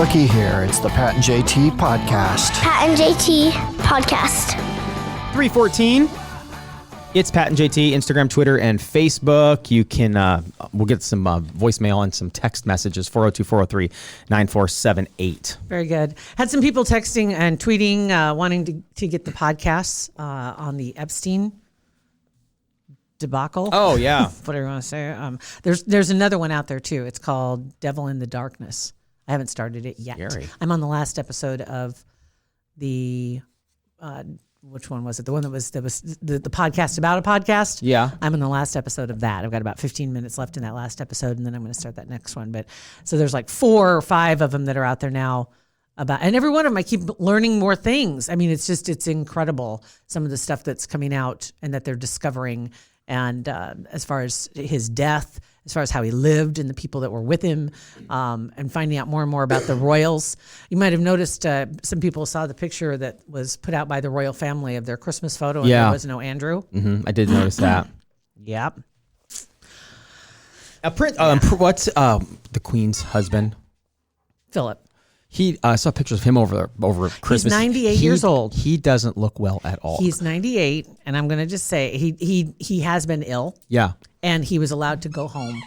Looky here, it's the Pat and JT podcast. Pat and JT podcast. 314. It's Pat and JT, Instagram, Twitter, and Facebook. You can, we'll get some voicemail and some text messages, 402-403-9478. Very good. Had some people texting and tweeting, wanting to get the podcasts on the Epstein debacle. Oh, yeah. Whatever you want to say. There's another one out there, too. It's called Devil in the Darkness. I haven't started it yet. Scary. I'm on the last episode of the... which one was it? The one that was the podcast about a podcast? Yeah. I'm in the last episode of that. I've got about 15 minutes left in that last episode, and then I'm going to start that next one. But so there's like 4 or 5 of them that are out there now about, and every one of them I keep learning more things. I mean, it's incredible, some of the stuff that's coming out and that they're discovering. And as far as his death, as far as how he lived and the people that were with him, and finding out more and more about the royals. You might have noticed some people saw the picture that was put out by the royal family of their Christmas photo, and there was no Andrew. Mm-hmm. I did notice that. Yep. What's the Queen's husband? Philip. I saw pictures of him over Christmas. He's 98 years old. He doesn't look well at all. He's 98, and I'm going to just say he has been ill. Yeah. And he was allowed to go home.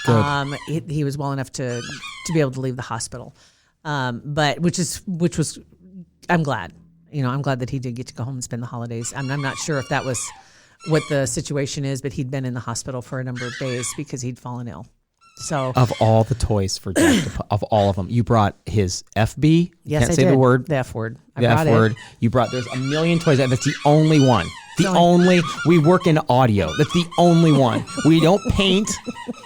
Good. He was well enough to be able to leave the hospital. But which was I'm glad. I'm glad that he did get to go home and spend the holidays. I'm not sure if that was what the situation is, but he'd been in the hospital for a number of days because he'd fallen ill. So of all the toys for Jack, of all of them, you brought his FB. Yes, Can't I say did. the word. The F word. The F word. You brought. There's a million toys. That's the only one. We work in audio. That's the only one. We don't paint.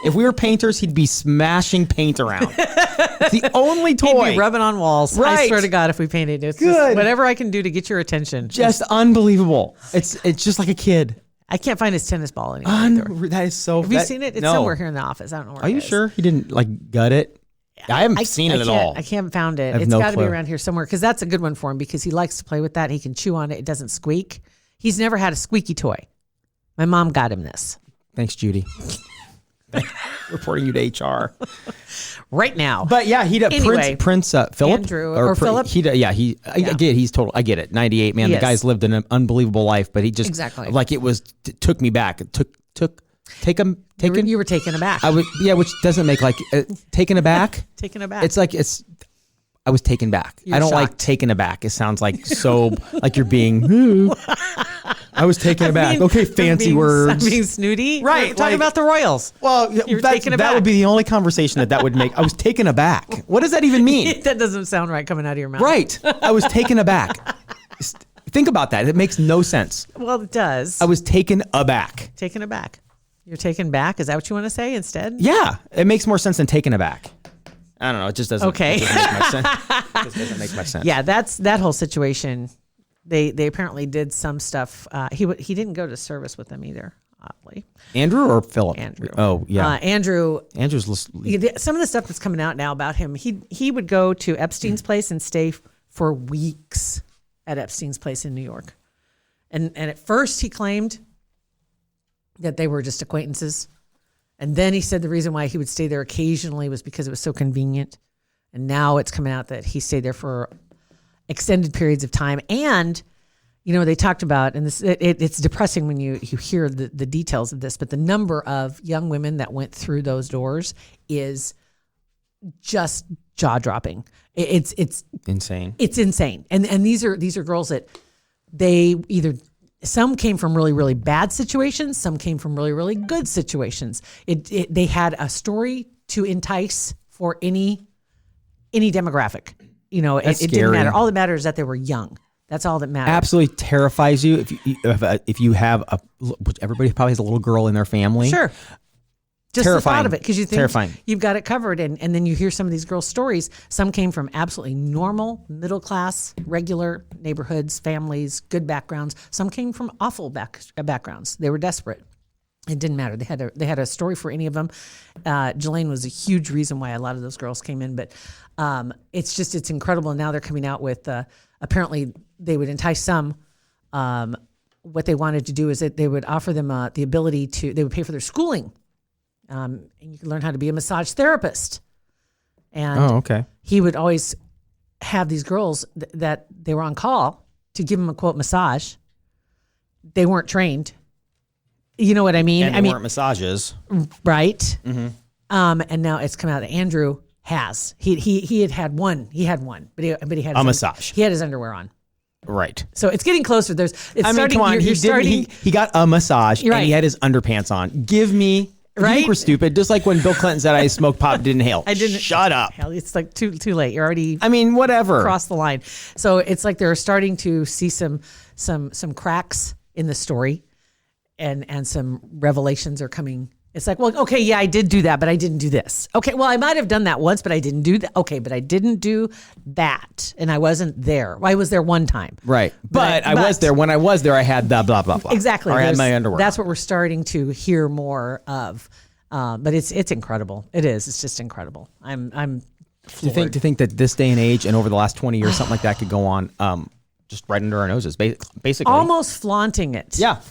If we were painters, he'd be smashing paint around. It's the only toy. He'd be rubbing on walls. Right. I swear to God, if we painted it, it's Good. just whatever I can do to get your attention. Just unbelievable. It's just like a kid. I can't find his tennis ball anymore. That is so. Have you seen it? It's somewhere here in the office. I don't know where Are it you is. sure he didn't gut it? I haven't seen it at all. I can't found it. I have It's no got to be clue. around here somewhere because that's a good one for him because he likes to play with that. He can chew on it. It doesn't squeak. He's never had a squeaky toy. My mom got him this. Thanks, Judy. Reporting you to HR right now. But yeah, Anyway, Prince Philip Andrew or Philip. I get it. He's total. I get it. 98, man. He The guy's lived an unbelievable life, but he just Exactly. like it was took me back. It taken. You were taken aback. Which doesn't make taken aback. Taken aback. It's like I was taken back. You're I don't like shocked. taken aback. It sounds like so like you're being. I was taken aback. Okay, fancy I'm words. being snooty. Right, We're talking about the Royals. Well, You were taken that aback. would be the only conversation that would make. I was taken aback. What does that even mean? That doesn't sound right coming out of your mouth. Right. I was taken aback. Think about that. It makes no sense. Well, it does. I was taken aback. Taken aback. You're taken back. Is that what you want to say instead? Yeah. It makes more sense than taken aback. I don't know. It just doesn't. Okay. It doesn't make much sense. It just doesn't make much sense. Yeah, that whole situation. They apparently did some stuff. He didn't go to service with them either. Oddly, Andrew or Philip? Andrew. Oh yeah. Andrew. Andrew's. Some of the stuff that's coming out now about him. He would go to Epstein's place and stay for weeks at Epstein's place in New York, and at first he claimed that they were just acquaintances, and then he said the reason why he would stay there occasionally was because it was so convenient, and now it's coming out that he stayed there for extended periods of time. And they talked about, and this it's depressing when you hear the details of this, but the number of young women that went through those doors is just jaw-dropping. It's Insane. It's insane. And these are girls that they either, some came from really, really bad situations, some came from really, really good situations. They had a story to entice for any demographic. It didn't matter. All that matters is that they were young. That's all that matters. Absolutely terrifies you if you have which everybody probably has a little girl in their family. Sure. Just Terrifying. the thought of it, because you think Terrifying. you've got it covered, and then you hear some of these girls' stories. Some came from absolutely normal, middle class, regular neighborhoods, families, good backgrounds. Some came from awful backgrounds. They were desperate. It didn't matter. They had a story for any of them. Jelaine was a huge reason why a lot of those girls came in. But it's incredible. And now they're coming out with apparently they would entice some. What they wanted to do is that they would offer them the ability to. They would pay for their schooling, and you can learn how to be a massage therapist. And Oh, okay. he would always have these girls that they were on call to give him a quote massage. They weren't trained. You know what I mean? And they weren't massages. Right. Mm-hmm. And now it's come out that Andrew has. He had one. He had one, but he had A massage. He had his underwear on. Right. So it's getting closer. It's I mean, starting. come on. You're starting. He got a massage You're and he right. had his underpants on. Give me. You Right? think we're stupid. Just like when Bill Clinton said I smoked pot, didn't inhale. I didn't. Shut up. Hell, it's like too late. You're already I mean, whatever. crossed the line. So it's like they're starting to see some cracks in the story, and some revelations are coming. It's like, well, okay, yeah, I did do that, but I didn't do this. Okay, well, I might have done that once, but I didn't do that. Okay, but I didn't do that, and I wasn't there. Well, I was there one time. Right. But I was there. When I was there, I had the blah, blah, blah. Exactly. Or I had There's- my underwear. That's what we're starting to hear more of. But it's incredible. It is. It's just incredible. I'm to think that this day and age and over the last 20 years, something like that could go on just right under our noses, basically. almost flaunting it. Yeah.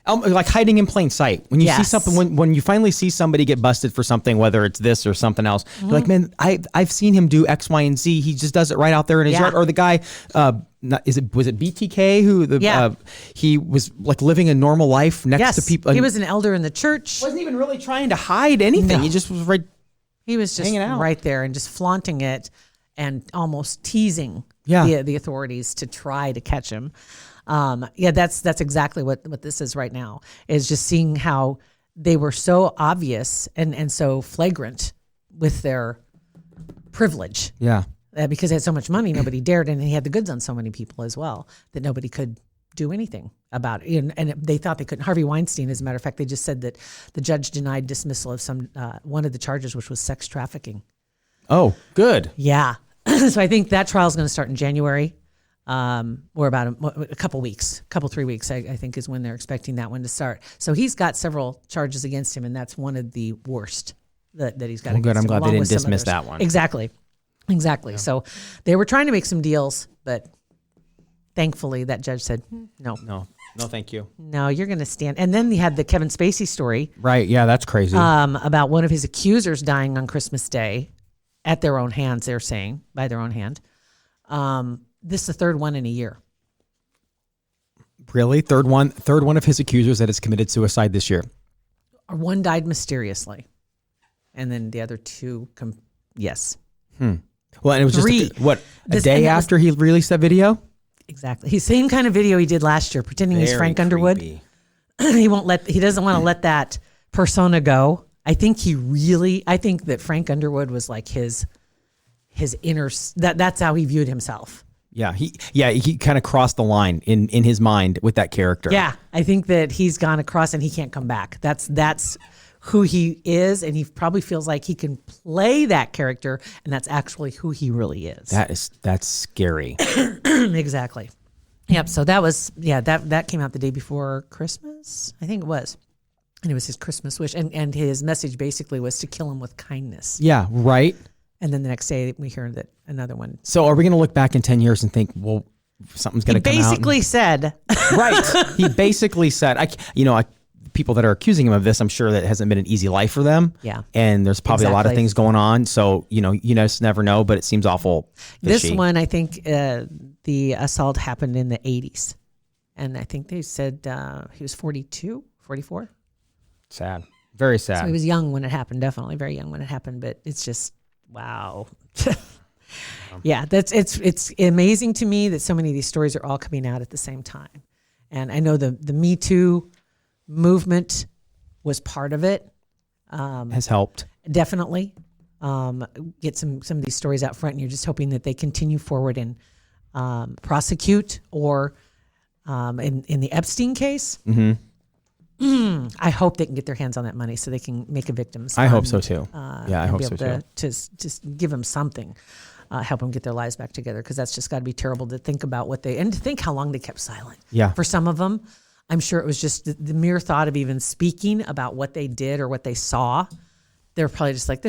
Like hiding in plain sight. When you see Yes. something, when you finally see somebody get busted for something, whether it's this or something else, you're like, man, I've seen him do X, Y, and Z. He just does it right out there in his Yeah. yard. Or the guy, was it BTK who he was like living a normal life next Yes. to people. He was an elder in the church. wasn't even really trying to hide anything. No. He just was right. He was just hanging out. right there and just flaunting it and almost teasing Yeah. the authorities to try to catch him. That's exactly what this is right now, is just seeing how they were so obvious and so flagrant with their privilege. Yeah. Because they had so much money, nobody dared, and he had the goods on so many people as well that nobody could do anything about it. And they thought they couldn't. Harvey Weinstein, as a matter of fact, they just said that the judge denied dismissal of one of the charges, which was sex trafficking. Oh, good. Yeah. So I think that trial is going to start in January, or about a couple weeks, 3 weeks, I think is when they're expecting that one to start. So he's got several charges against him, and that's one of the worst that he's got. Well, good. against I'm him, glad they along didn't with some dismiss others. that one. Exactly. Yeah. So they were trying to make some deals, but thankfully that judge said, no, No, thank you. you're going to stand. And then they had the Kevin Spacey story Right. Yeah, that's crazy. about one of his accusers dying on Christmas Day at their own hands, they're saying, by their own hand. This is the third one in a year. Really? Third one of his accusers that has committed suicide this year. One died mysteriously. And then the other two, yes. Well, and it was Three. just a This- day and that was- after he released that video? Exactly. He's same kind of video he did last year, pretending he's Very Frank Underwood. creepy. He doesn't want to let that persona go. I think that Frank Underwood was like his inner, that's how he viewed himself. Yeah, he kind of crossed the line in his mind with that character. Yeah. I think that he's gone across and he can't come back. That's who he is. And he probably feels like he can play that character, and that's actually who he really is. That's scary. Exactly. Yep. So that came out the day before Christmas, I think it was. And it was his Christmas wish. And his message basically was to kill him with kindness. Yeah, right. And then the next day we heard that another one. So are we going to look back in 10 years and think, well, something's going to come out? Basically said, Right. He basically said, people that are accusing him of this, I'm sure that hasn't been an easy life for them. Yeah. And there's probably a lot of Exactly. things going on. So, you just never know, but it seems awful fishy. this one, I think the assault happened in the 80s. And I think they said he was 42, 44. Sad. Very sad. So he was young when it happened, definitely very young when it happened. But it's just, wow. Yeah, it's amazing to me that so many of these stories are all coming out at the same time. And I know the Me Too movement was part of it. Has helped. Definitely. Get some of these stories out front, and you're just hoping that they continue forward and prosecute, or in the Epstein case. I hope they can get their hands on that money so they can make a victim's I hope fund, so too. Yeah, I and hope be so able too. to just give them something, help them get their lives back together, because that's just got to be terrible to think about and to think how long they kept silent. Yeah. For some of them, I'm sure it was just the mere thought of even speaking about what they did or what they saw. They're probably just like,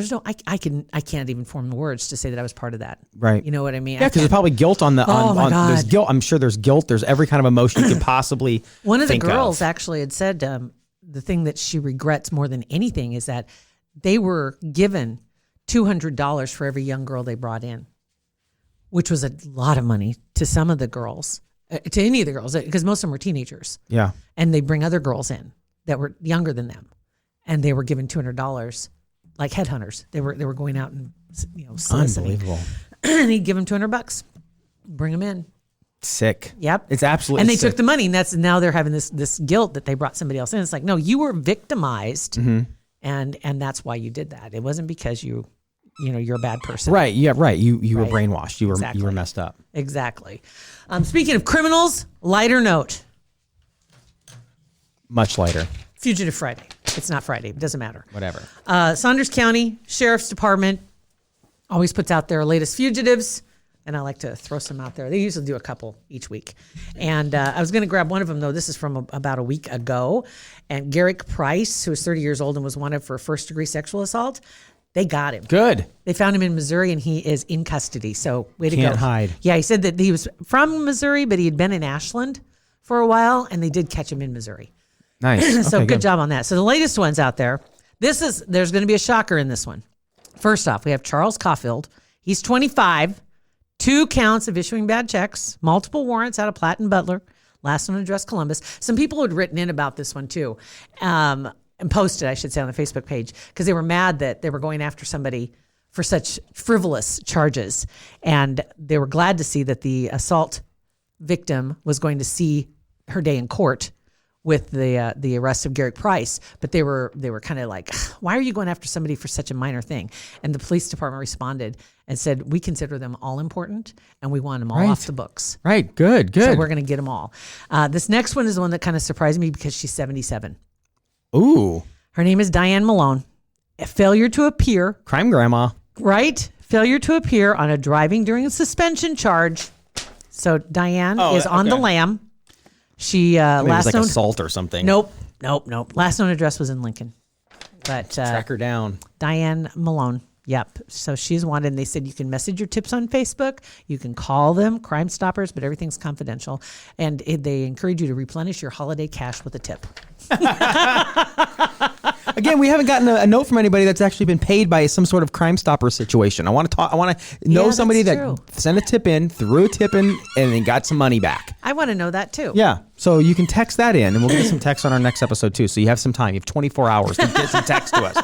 I can't even form the words to say that I was part of that. Right. You know what I mean? Yeah, because there's probably guilt on the. Oh, my God. There's guilt. I'm sure there's guilt. There's every kind of emotion you could possibly. One of the think girls of. actually had said the thing that she regrets more than anything is that they were given $200 for every young girl they brought in, which was a lot of money to some of the girls, to any of the girls, because most of them were teenagers. Yeah. And they bring other girls in that were younger than them, and they were given $200 like headhunters. They were going out and soliciting. Unbelievable. And he'd give them $200, bring them in. Sick. Yep. It's absolutely And they sick. took the money, and now they're having this guilt that they brought somebody else in. It's like, no, you were victimized, and that's why you did that. It wasn't because you're a bad person. Right. Yeah. Right. You were Right. brainwashed. You Exactly. were messed up. Exactly. Speaking of criminals, lighter note. Much lighter. Fugitive Friday. It's not Friday. It doesn't matter. Whatever. Saunders County Sheriff's Department always puts out their latest fugitives, and I like to throw some out there. They usually do a couple each week. And I was going to grab one of them, though. This is from about a week ago. And Garrick Price, who is 30 years old and was wanted for first-degree sexual assault, they got him. Good. They found him in Missouri, and he is in custody. So way to go. Can't hide. Yeah, he said that he was from Missouri, but he had been in Ashland for a while, and they did catch him in Missouri. Nice. So Okay, good job on that. So the latest one's out there. There's going to be a shocker in this one. First off, we have Charles Caulfield. He's 25, 2 counts of issuing bad checks, multiple warrants out of Platt and Butler, last known address Columbus. Some people had written in about this one too, and posted, I should say, on the Facebook page, because they were mad that they were going after somebody for such frivolous charges. And they were glad to see that the assault victim was going to see her day in court with the arrest of Garrick Price, but they were kind of like, why are you going after somebody for such a minor thing? And the police department responded and said, we consider them all important, and we want them all off the books. Right. Good. So we're going to get them all. This next one is the one that kind of surprised me because she's 77. Ooh. Her name is Diane Malone. A failure to appear, Crime grandma. right? Failure to appear on a driving during a suspension charge. So Diane is on the lam. She Maybe it was last like known assault or something. Nope. Last known address was in Lincoln. But Track her down. Diane Malone. Yep. So she's wanted, and they said you can message your tips on Facebook. You can call them, Crime Stoppers, but everything's confidential. And they encourage you to replenish your holiday cash with a tip. Again, we haven't gotten a note from anybody that's actually been paid by some sort of Crime Stopper situation. I want to know Yeah, somebody that's that true. sent a tip in, threw a tip in, and then got some money back. I want to know that too. Yeah. So you can text that in, and we'll get some text on our next episode too. So you have some time. You have 24 hours to get some text to us.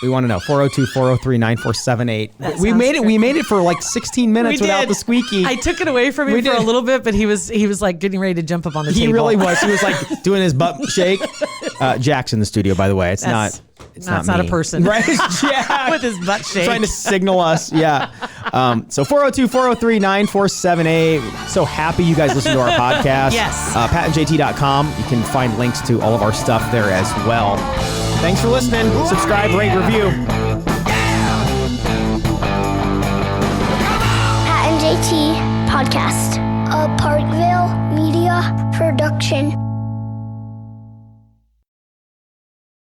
We want to know 402-403-9478. We made it. We made it for like 16 minutes without the squeaky. I took it away from him We for a did. little bit, but he was like getting ready to jump up on the He table. really was. He was like doing his butt shake. Jack's in the studio, by the way. It's That's- not. It's not a me. person. Right? It's Jack. With his butt shake. Trying to signal us. Yeah. So 402-403-9478. So happy you guys listen to our podcast. Yes. PatandJT.com. You can find links to all of our stuff there as well. Thanks for listening. Subscribe, rate, review. Pat and JT Podcast, a Parkville Media Production.